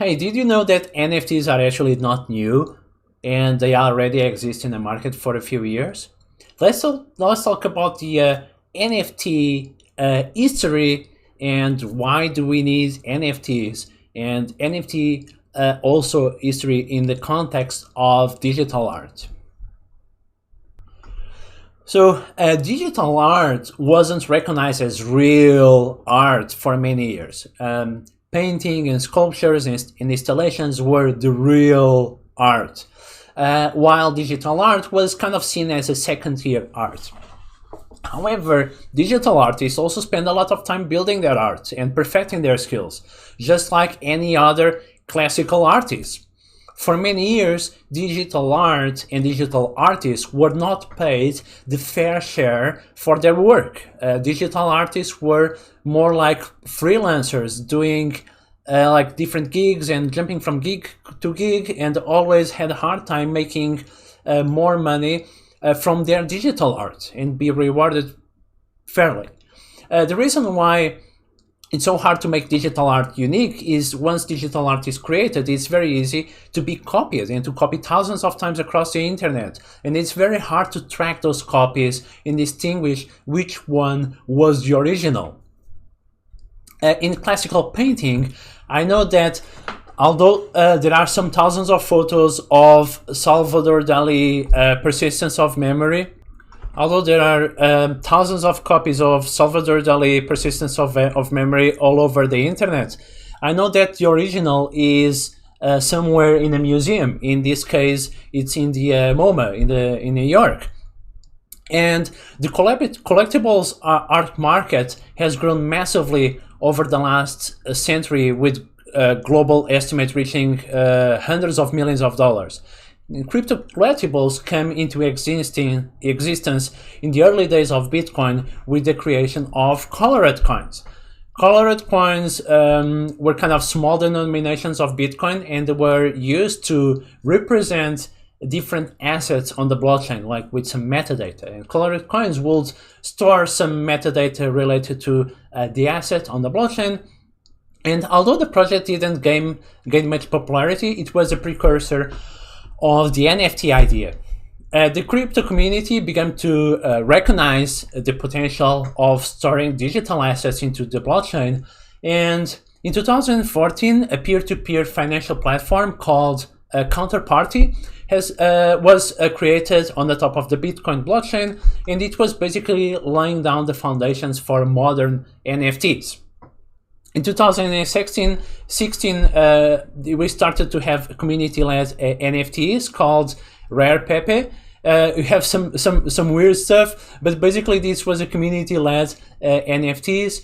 Hey, did you know that NFTs are actually not new and they already exist in the market for a few years? Let's talk about the NFT history and why do we need NFTs and NFT also history in the context of digital art. So digital art wasn't recognized as real art for many years. Painting and sculptures and installations were the real art, while digital art was kind of seen as a second-tier art. However, digital artists also spend a lot of time building their art and perfecting their skills, just like any other classical artist. For many years, digital art and digital artists were not paid the fair share for their work. Digital artists were more like freelancers doing like different gigs and jumping from gig to gig, and always had a hard time making more money from their digital art and be rewarded fairly. The reason why it's so hard to make digital art unique is once digital art is created, it's very easy to be copied and to copy thousands of times across the internet. And it's very hard to track those copies and distinguish which one was the original. In classical painting, I know that although there are some thousands of photos of Salvador Dali, Persistence of Memory, although there are thousands of copies of Salvador Dali, Persistence of Memory all over the internet, I know that the original is somewhere in a museum. In this case, it's in the MoMA in New York. And the collectibles art market has grown massively over the last century, with global estimates reaching hundreds of millions of dollars. Crypto collectibles came into existence in the early days of Bitcoin with the creation of colored coins. Colored coins were kind of small denominations of Bitcoin, and they were used to represent different assets on the blockchain, like with some metadata. And colored coins would store some metadata related to the asset on the blockchain. And although the project didn't gain much popularity, it was a precursor of the NFT idea. The crypto community began to recognize the potential of storing digital assets into the blockchain. And in 2014, a peer-to-peer financial platform called Counterparty was created on the top of the Bitcoin blockchain, and it was basically laying down the foundations for modern NFTs. In 2016, we started to have community-led NFTs called Rare Pepe. We have some weird stuff, but basically this was a community-led NFTs,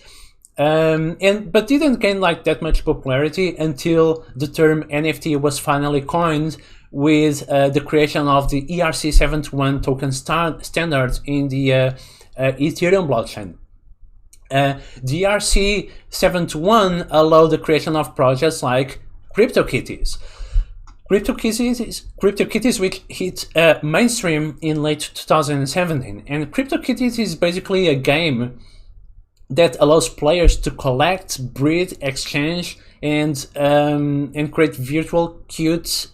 but didn't gain like that much popularity until the term NFT was finally coined with the creation of the ERC-721 token standard in the Ethereum blockchain. The ERC-721 allowed the creation of projects like CryptoKitties. CryptoKitties which hit mainstream in late 2017. And CryptoKitties is basically a game that allows players to collect, breed, exchange, and create virtual cute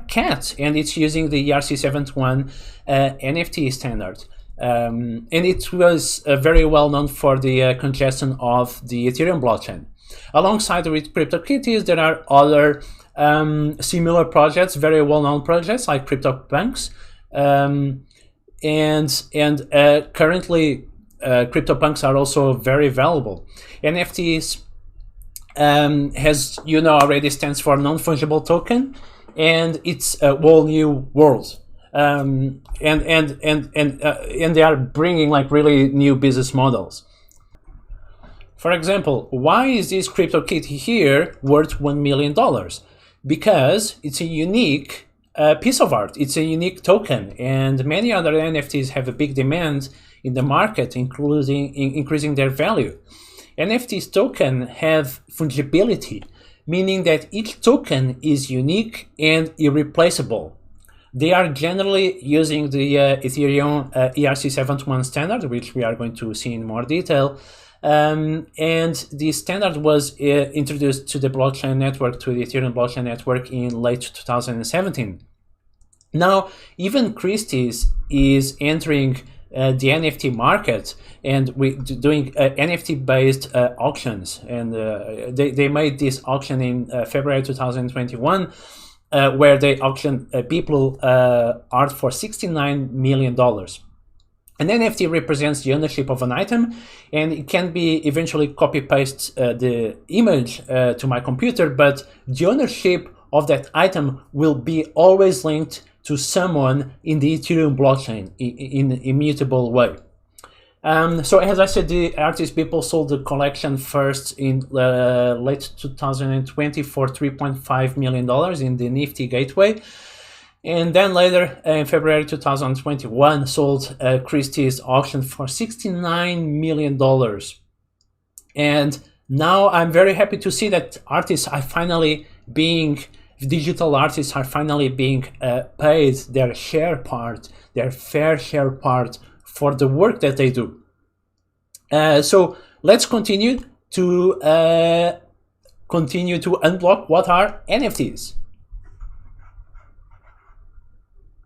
cats. And it's using the ERC-721 NFT standard. And it was very well known for the congestion of the Ethereum blockchain. Alongside with CryptoKitties, there are other similar projects, very well-known projects like CryptoPunks, and currently CryptoPunks are also very valuable. NFTs, has already stands for non-fungible token, and it's a whole new world. And they are bringing like really new business models. For example, why is this CryptoKitty here worth $1 million? Because it's a unique piece of art. It's a unique token, and many other NFTs have a big demand in the market, increasing their value. NFTs token have fungibility, meaning that each token is unique and irreplaceable. They are generally using the Ethereum ERC-721 standard, which we are going to see in more detail. And the standard was introduced to the blockchain network, to the Ethereum blockchain network, in late 2017. Now, even Christie's is entering the NFT market, and we doing NFT-based auctions. And they made this auction in February 2021, where they auctioned people art for $69 million. An NFT represents the ownership of an item, and it can be eventually copy-paste the image to my computer, but the ownership of that item will be always linked to someone in the Ethereum blockchain in an immutable way. So as I said, the artist people sold the collection first in late 2020 for $3.5 million in the Nifty Gateway. And then later, in February 2021, sold Christie's auction for $69 million. And now I'm very happy to see that digital artists are finally being paid their fair share part for the work that they do. So let's continue to unblock what are NFTs.